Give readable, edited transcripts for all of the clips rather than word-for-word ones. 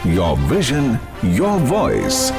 Your vision, your voice.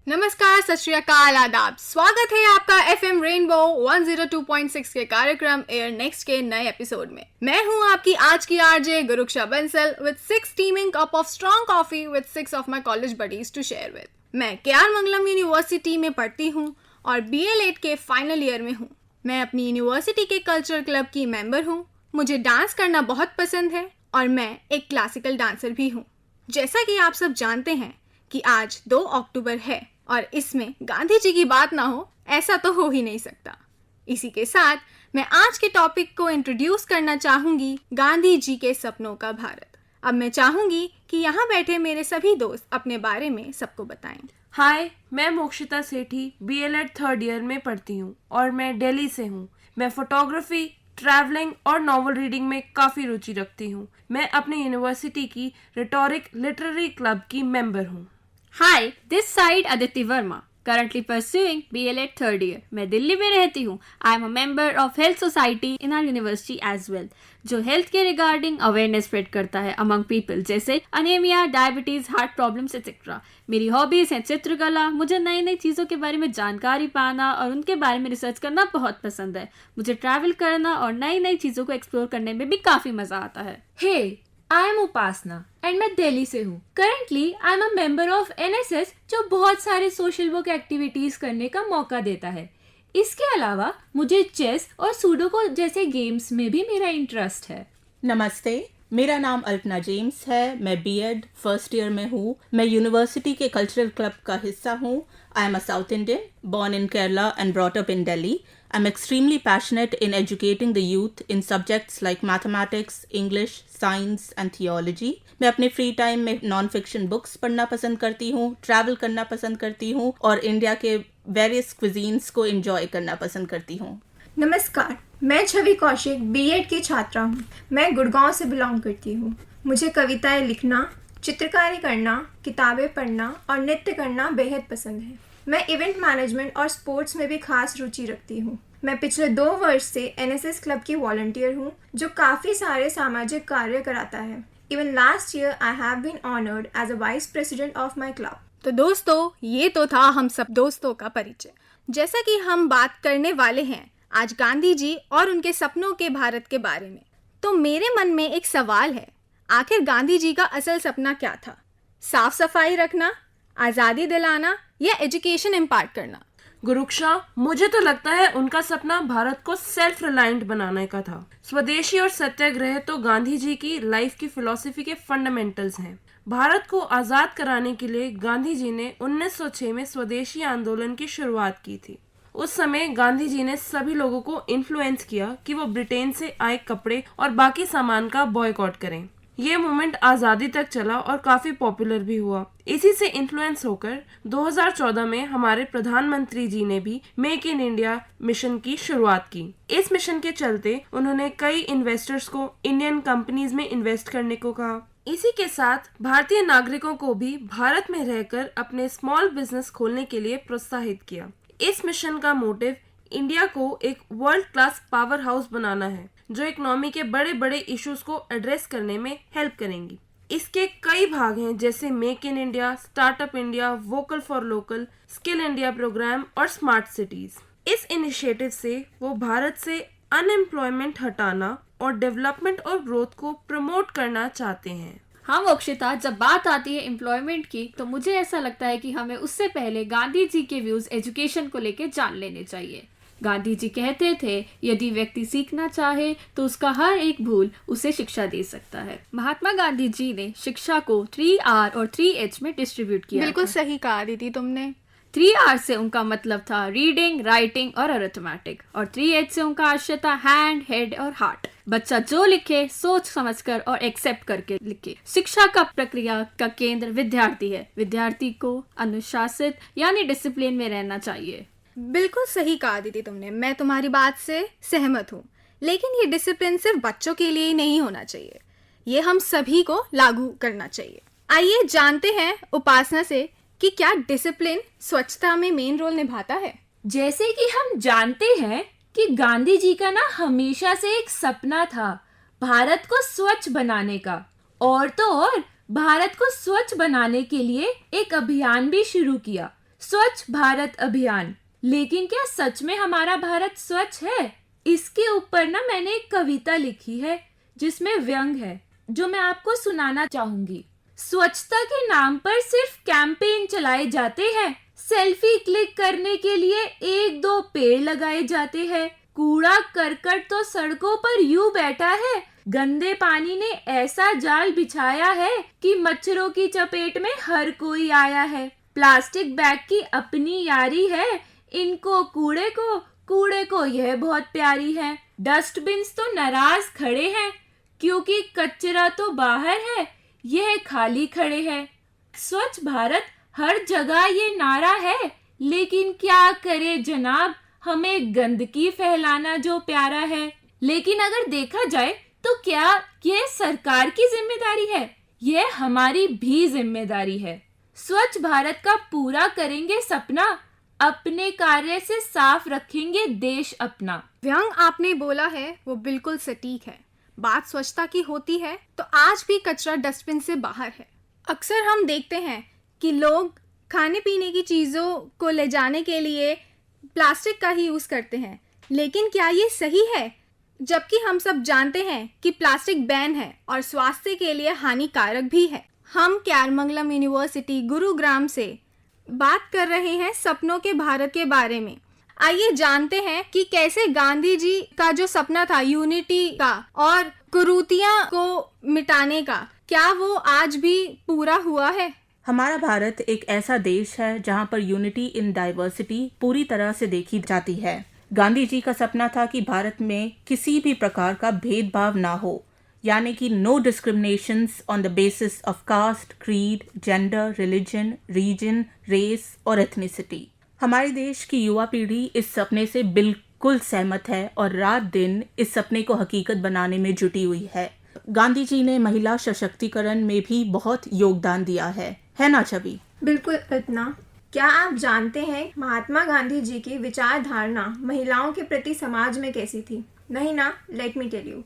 नमस्कार, सत श्री अकाल, आदाब। स्वागत है आपका FM रेनबो 102.6 के कार्यक्रम एयर नेक्स्ट के नए एपिसोड में। मैं हूं आपकी आज की RJ Guruksha Bansal with 6 steaming cup of strong coffee with 6 of my college buddies to share with। मैं केआर मंगलम यूनिवर्सिटी में पढ़ती हूं और BL8 के फाइनल ईयर में हूं। मैं अपनी यूनिवर्सिटी के कल्चरल क्लब की मेंबर हूं। मुझे डांस करना बहुत पसंद है और मैं एक क्लासिकल डांसर भी हूं। जैसा कि आप सब जानते हैं कि आज 2 अक्टूबर है और इसमें गांधी जी की बात ना हो ऐसा तो हो ही नहीं सकता। इसी के साथ मैं आज के टॉपिक को इंट्रोड्यूस करना चाहूंगी, गांधी जी के सपनों का भारत। अब मैं चाहूंगी कि यहाँ बैठे मेरे सभी दोस्त अपने बारे में सबको बताएं। हाय, मैं मोक्षिता सेठी BL8 थर्ड ईयर में पढ़ती हूँ और मैं दिल्ली से हूँ। मैं फोटोग्राफी, ट्रैवलिंग और नॉवल रीडिंग में काफ़ी रुचि रखती हूँ। मैं अपनी यूनिवर्सिटी की रिटोरिक लिटरेरी क्लब की मेंबर हूँ। Hi, this side Aditi Verma, currently pursuing BL8 third year. मैं दिल्ली में रहती हूँ। I am a member of Health Society in our university as well, जो हेल्थ के रिगार्डिंग अवेयरनेस स्प्रेड करता है among people, जैसे anaemia, diabetes, heart problems etcetera. मेरी हॉबीज हैं चित्रकला। मुझे नई नई चीज़ों के बारे में जानकारी पाना और उनके बारे में रिसर्च करना बहुत पसंद है। मुझे ट्रैवल करना और नई नई चीज़ों को एक्सप्लोर करने में भी काफ़ी मज़ा आता है। Hey, I am Upasana and मैं दिल्ली से हूँ। Currently I am a member of NSS, जो बहुत सारे सोशल वर्क एक्टिविटीज करने का मौका देता है। इसके अलावा मुझे चेस और सुडोको जैसे गेम्स में भी मेरा इंटरेस्ट है। नमस्ते, मेरा नाम अल्पना जेम्स है। मैं B.Ed फर्स्ट ईयर में हूँ। मैं यूनिवर्सिटी के कल्चरल क्लब का हिस्सा हूँ। I am a south Indian, born in Kerala and brought up in Delhi. I'm extremely passionate in educating the youth in subjects like mathematics, English, science and theology. मैं अपने free time में non fiction books पढ़ना पसंद करती हूँ, travel करना पसंद करती हूँ और इंडिया के वेरियस क्विजीन्स को एंजॉय करना पसंद करती हूँ। नमस्कार, मैं छवि कौशिक B.Ed की छात्रा हूँ। मैं गुड़गांव से बिलोंग करती हूँ। मुझे कविताएं लिखना, चित्रकारी करना, किताबें पढ़ना और नृत्य करना बेहद पसंद है। मैं इवेंट मैनेजमेंट और स्पोर्ट्स में भी खास रुचि रखती हूँ। मैं पिछले 2 वर्ष से NSS क्लब की वॉलंटियर हूँ, जो काफ़ी सारे सामाजिक कार्य कराता है। Even last year I have been honoured as a vice president of my club. तो दोस्तों, ये तो था हम सब दोस्तों का परिचय। जैसा कि हम बात करने वाले हैं आज गांधी जी और उनके सपनों के भारत के बारे में, तो मेरे मन में एक सवाल है, आखिर गांधी जी का असल सपना क्या था? साफ सफाई रखना, आज़ादी दिलाना या एजुकेशन इम्पार्ट करना? गुरुक्षा, मुझे तो लगता है उनका सपना भारत को सेल्फ रिलायंट बनाने का था। स्वदेशी और सत्याग्रह तो गांधी जी की लाइफ की फिलॉसफी के फंडामेंटल्स हैं। भारत को आज़ाद कराने के लिए गांधी जी ने 1906 में स्वदेशी आंदोलन की शुरुआत की थी। उस समय गांधी जी ने सभी लोगों को इन्फ्लुएंस किया कि वो ब्रिटेन से आए कपड़े और बाकी सामान का बॉयकॉट करें। ये मूवमेंट आज़ादी तक चला और काफ़ी पॉपुलर भी हुआ। इसी से इन्फ्लुएंस होकर 2014 में हमारे प्रधानमंत्री जी ने भी मेक इन इंडिया मिशन की शुरुआत की। इस मिशन के चलते उन्होंने कई इन्वेस्टर्स को इंडियन कंपनीज में इन्वेस्ट करने को कहा। इसी के साथ भारतीय नागरिकों को भी भारत में रहकर अपने स्मॉल बिजनेस खोलने के लिए प्रोत्साहित किया। इस मिशन का मोटिव इंडिया को एक वर्ल्ड क्लास पावर हाउस बनाना है, जो इकोनॉमी के बड़े बड़े इश्यूज को एड्रेस करने में हेल्प करेंगी। इसके कई भाग हैं, जैसे make in India, startup India, vocal for local, skill India programme और स्मार्ट सिटीज। इस इनिशिएटिव से वो भारत से अनएम्प्लॉयमेंट हटाना और डेवलपमेंट और ग्रोथ को प्रमोट करना चाहते हैं। हाँ मोक्षिता, जब बात आती है एम्प्लॉयमेंट की, तो मुझे ऐसा लगता है कि हमें उससे पहले गांधी जी के व्यूज एजुकेशन को लेके जान लेने चाहिए। गांधी जी कहते थे, यदि व्यक्ति सीखना चाहे तो उसका हर एक भूल उसे शिक्षा दे सकता है। महात्मा गांधी जी ने शिक्षा को 3R और 3H में डिस्ट्रीब्यूट किया। बिल्कुल सही कहा दीदी तुमने। 3R से उनका मतलब था रीडिंग, राइटिंग और अरिथमेटिक, और 3H से उनका आशय था हैंड, हेड और हार्ट। बच्चा जो लिखे सोच समझकर और एक्सेप्ट करके लिखे। शिक्षा का प्रक्रिया का केंद्र विद्यार्थी है। विद्यार्थी को अनुशासित यानी डिसिप्लिन में रहना चाहिए। बिल्कुल सही कहा दीदी तुमने, मैं तुम्हारी बात से सहमत हूँ। लेकिन ये डिसिप्लिन सिर्फ बच्चों के लिए ही नहीं होना चाहिए, ये हम सभी को लागू करना चाहिए। आइए जानते हैं उपासना से कि क्या डिसिप्लिन स्वच्छता में मेन रोल निभाता है। जैसे कि हम जानते हैं कि गांधी जी का ना हमेशा से एक सपना था भारत को स्वच्छ बनाने का, और तो और भारत को स्वच्छ बनाने के लिए एक अभियान भी शुरू किया, स्वच्छ भारत अभियान। लेकिन क्या सच में हमारा भारत स्वच्छ है? इसके ऊपर ना मैंने एक कविता लिखी है जिसमें व्यंग है, जो मैं आपको सुनाना चाहूंगी। स्वच्छता के नाम पर सिर्फ कैंपेन चलाए जाते हैं, सेल्फी क्लिक करने के लिए 1-2 पेड़ लगाए जाते हैं, कूड़ा करकट तो सड़कों पर यूं बैठा है, गंदे पानी ने ऐसा जाल बिछाया है कि मच्छरों की चपेट में हर कोई आया है, प्लास्टिक बैग की अपनी यारी है, इनको कूड़े को यह बहुत प्यारी है, डस्टबिन्स तो नाराज खड़े हैं क्योंकि कचरा तो बाहर है, यह खाली खड़े हैं। स्वच्छ भारत हर जगह ये नारा है, लेकिन क्या करे जनाब, हमें गंदगी फैलाना जो प्यारा है। लेकिन अगर देखा जाए तो क्या यह सरकार की जिम्मेदारी है? यह हमारी भी जिम्मेदारी है। स्वच्छ भारत का पूरा करेंगे सपना, अपने कार्य से साफ रखेंगे देश अपना। व्यंग आपने बोला है वो बिल्कुल सटीक है। बात स्वच्छता की होती है तो आज भी कचरा डस्टबिन से बाहर है। अक्सर हम देखते हैं कि लोग खाने पीने की चीज़ों को ले जाने के लिए प्लास्टिक का ही यूज़ करते हैं, लेकिन क्या ये सही है? जबकि हम सब जानते हैं कि प्लास्टिक बैन है और स्वास्थ्य के लिए हानिकारक भी है। हम कैरमंगलम यूनिवर्सिटी गुरुग्राम से बात कर रहे हैं सपनों के भारत के बारे में। आइए जानते हैं कि कैसे गांधी जी का जो सपना था यूनिटी का और कुरीतियों को मिटाने का, क्या वो आज भी पूरा हुआ है? हमारा भारत एक ऐसा देश है जहाँ पर यूनिटी इन डाइवर्सिटी पूरी तरह से देखी जाती है। गांधी जी का सपना था कि भारत में किसी भी प्रकार का भेदभाव ना हो, यानी कि no discriminations on the basis of caste, creed, gender, religion, region, race और एथनिसिटी। हमारे देश की युवा पीढ़ी इस सपने से बिल्कुल सहमत है और रात दिन इस सपने को हकीकत बनाने में जुटी हुई है। गांधी जी ने महिला सशक्तिकरण में भी बहुत योगदान दिया है ना छवि? बिल्कुल रत्ना, क्या आप जानते हैं महात्मा गांधी जी की विचारधारणा महिलाओं के प्रति समाज में कैसी थी? नहीं ना? Let me tell you.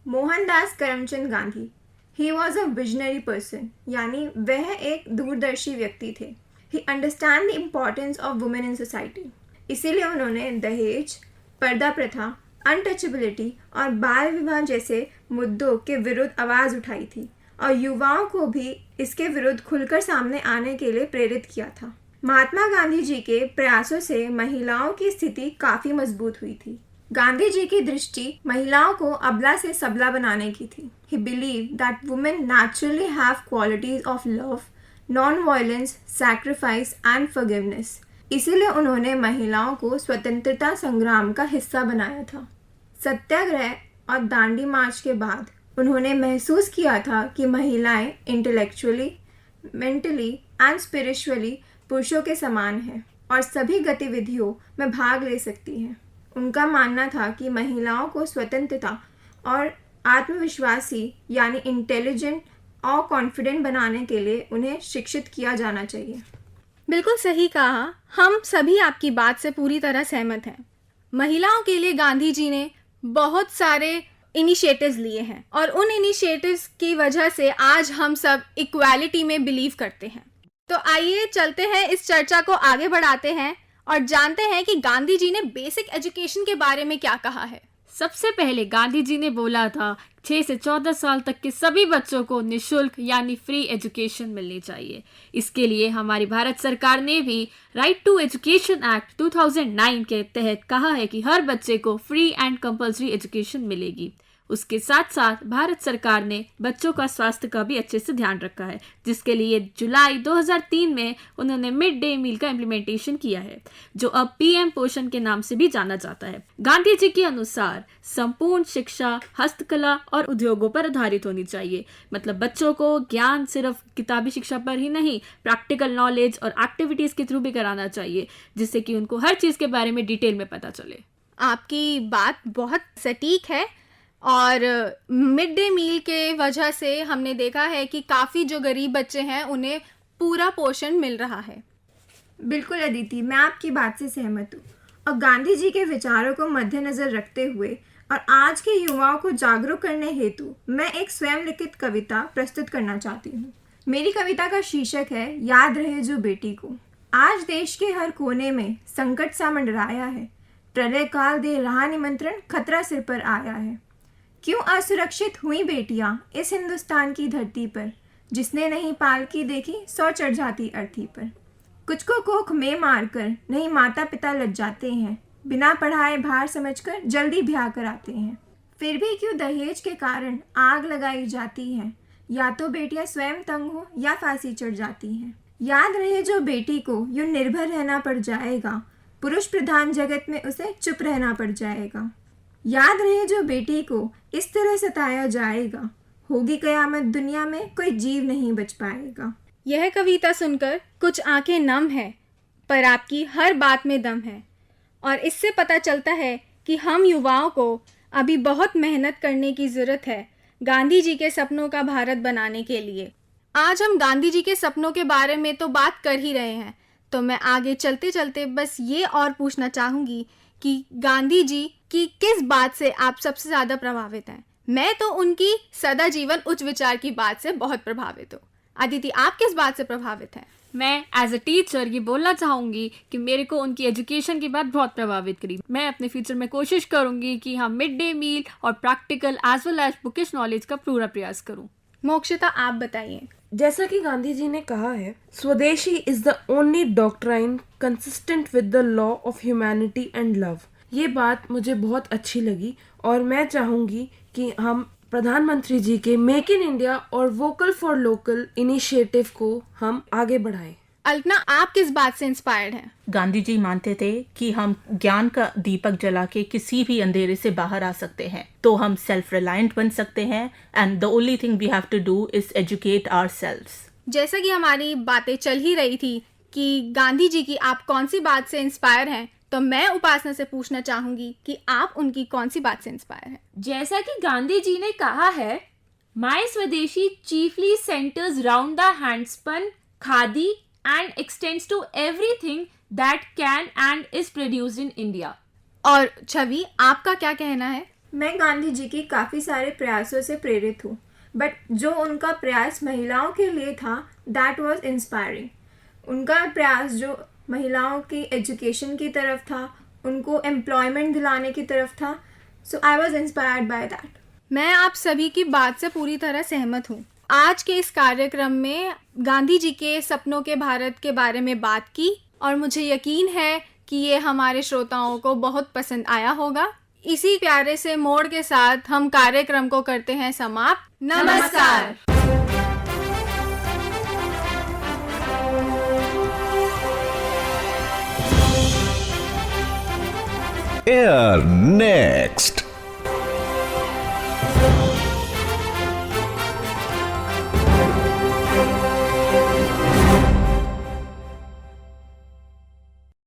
Mohandas Karamchand Gandhi, he was a visionary person, यानी वह एक दूरदर्शी व्यक्ति थे। He understand the importance of women in society. इसीलिए उन्होंने दहेज, पर्दा प्रथा, अनटचेबिलिटी और बाल विवाह जैसे मुद्दों के विरुद्ध आवाज़ उठाई थी और युवाओं को भी इसके विरुद्ध खुलकर सामने आने के लिए प्रेरित किया था। महात्मा गांधी जी के प्रयासों से महिलाओं की स्थिति काफ़ी मजबूत हुई थी। गांधी जी की दृष्टि महिलाओं को अबला से सबला बनाने की थी। He believed that women naturally have qualities of love, non-violence, sacrifice and forgiveness. इसीलिए उन्होंने महिलाओं को स्वतंत्रता संग्राम का हिस्सा बनाया था। सत्याग्रह और दांडी मार्च के बाद उन्होंने महसूस किया था कि महिलाएं इंटेलेक्चुअली, मेंटली एंड स्पिरिचुअली पुरुषों के समान हैं और सभी गतिविधियों में भाग ले सकती हैं। उनका मानना था कि महिलाओं को स्वतंत्रता और आत्मविश्वासी यानी इंटेलिजेंट और कॉन्फिडेंट बनाने के लिए उन्हें शिक्षित किया जाना चाहिए। बिल्कुल सही कहा, हम सभी आपकी बात से पूरी तरह सहमत हैं। महिलाओं के लिए गांधी जी ने बहुत सारे इनिशिएटिव्स लिए हैं और उन इनिशिएटिव्स की वजह से आज हम सब इक्वालिटी में बिलीव करते हैं। तो आइए चलते हैं, इस चर्चा को आगे बढ़ाते हैं और जानते हैं कि गांधी जी ने बेसिक एजुकेशन के बारे में क्या कहा है। सबसे पहले गांधी जी ने बोला था 6 से 14 साल तक के सभी बच्चों को निःशुल्क यानी फ्री एजुकेशन मिलनी चाहिए। इसके लिए हमारी भारत सरकार ने भी राइट टू एजुकेशन एक्ट 2009 के तहत कहा है कि हर बच्चे को फ्री एंड कंपल्सरी एजुकेशन मिलेगी। उसके साथ साथ भारत सरकार ने बच्चों का स्वास्थ्य का भी अच्छे से ध्यान रखा है, जिसके लिए जुलाई 2003 में उन्होंने मिड डे मील का इम्प्लीमेंटेशन किया है, जो अब पीएम पोषण के नाम से भी जाना जाता है। गांधी जी के अनुसार संपूर्ण शिक्षा हस्तकला और उद्योगों पर आधारित होनी चाहिए। मतलब बच्चों को ज्ञान सिर्फ किताबी शिक्षा पर ही नहीं, प्रैक्टिकल नॉलेज और एक्टिविटीज के थ्रू भी कराना चाहिए, जिससे कि उनको हर चीज़ के बारे में डिटेल में पता चले। आपकी बात बहुत सटीक है और मिड डे मील के वजह से हमने देखा है कि काफ़ी जो गरीब बच्चे हैं उन्हें पूरा पोषण मिल रहा है। बिल्कुल अदिति, मैं आपकी बात से सहमत हूँ और गांधी जी के विचारों को मद्देनजर रखते हुए और आज के युवाओं को जागरूक करने हेतु मैं एक स्वयं लिखित कविता प्रस्तुत करना चाहती हूँ। मेरी कविता का शीर्षक है याद रहे जो बेटी को। आज देश के हर कोने में संकट सा मंडराया है, प्रलय काल दे रहा निमंत्रण, खतरा सिर पर आया है। क्यों असुरक्षित हुई बेटियां इस हिंदुस्तान की धरती पर, जिसने नहीं पालकी देखी 100 चढ़ जाती अर्थी पर। कुछ को कोख में मारकर नहीं माता पिता लज जाते हैं, बिना पढ़ाए भार समझकर जल्दी ब्याह कराते हैं। फिर भी क्यों दहेज के कारण आग लगाई जाती है, या तो बेटियां स्वयं तंग हो या फांसी चढ़ जाती हैं। याद रहे जो बेटी को यूं निर्भर रहना पड़ जाएगा, पुरुष प्रधान जगत में उसे चुप रहना पड़ जाएगा। याद रहे जो बेटी को इस तरह सताया जाएगा, होगी कयामत दुनिया में कोई जीव नहीं बच पाएगा। यह कविता सुनकर कुछ आंखें नम है, पर आपकी हर बात में दम है और इससे पता चलता है कि हम युवाओं को अभी बहुत मेहनत करने की ज़रूरत है गांधी जी के सपनों का भारत बनाने के लिए। आज हम गांधी जी के सपनों के बारे में तो बात कर ही रहे हैं, तो मैं आगे चलते चलते बस ये और पूछना चाहूँगी कि गांधी जी की किस बात से आप सबसे ज़्यादा प्रभावित हैं? मैं तो उनकी सदा जीवन उच्च विचार की बात से बहुत प्रभावित हूँ। अदिति, आप किस बात से प्रभावित हैं? मैं एज अ टीचर ये बोलना चाहूँगी कि मेरे को उनकी एजुकेशन की बात बहुत प्रभावित करी। मैं अपने फ्यूचर में कोशिश करूँगी कि हम मिड डे मील और practical as well as bookish knowledge का पूरा प्रयास करूँ। मोक्षिता, आप बताइए। जैसा कि गांधी जी ने कहा है, स्वदेशी is the only doctrine consistent with the law of humanity and love. ये बात मुझे बहुत अच्छी लगी और मैं चाहूँगी कि हम प्रधानमंत्री जी के मेक इन इंडिया और वोकल फॉर लोकल इनिशिएटिव को हम आगे बढ़ाएं। अल्पना, आप किस बात से इंस्पायर्ड हैं? गांधी जी मानते थे कि हम ज्ञान का दीपक जला के किसी भी अंधेरे से बाहर आ सकते हैं, तो हम सेल्फ रिलायंट बन सकते हैं and the only thing we have to do is educate ourselves. जैसा कि हमारी बातें चल ही रही थी कि गांधी जी की आप कौन सी बात से इंस्पायर हैं, तो मैं उपासना से पूछना चाहूंगी कि आप उनकी कौन सी बात से इंस्पायर हैं? जैसा कि गांधी जी ने कहा है, my swadeshi chiefly centres round the handspun khadi and extends to everything that can and is produced in India. और छवि, आपका क्या कहना है? मैं गांधी जी की काफ़ी सारे प्रयासों से प्रेरित हूँ, बट जो उनका प्रयास महिलाओं के लिए था दैट वाज इंस्पायरिंग। उनका प्रयास जो महिलाओं की एजुकेशन की तरफ था, उनको एम्प्लॉयमेंट दिलाने की तरफ था, so I was inspired by that. मैं आप सभी की बात से पूरी तरह सहमत हूँ। आज के इस कार्यक्रम में गांधी जी के सपनों के भारत के बारे में बात की और मुझे यकीन है कि ये हमारे श्रोताओं को बहुत पसंद आया होगा। इसी प्यारे से मोड़ के साथ हम कार्यक्रम को करते हैं समाप्त। नमस्कार। Air Next.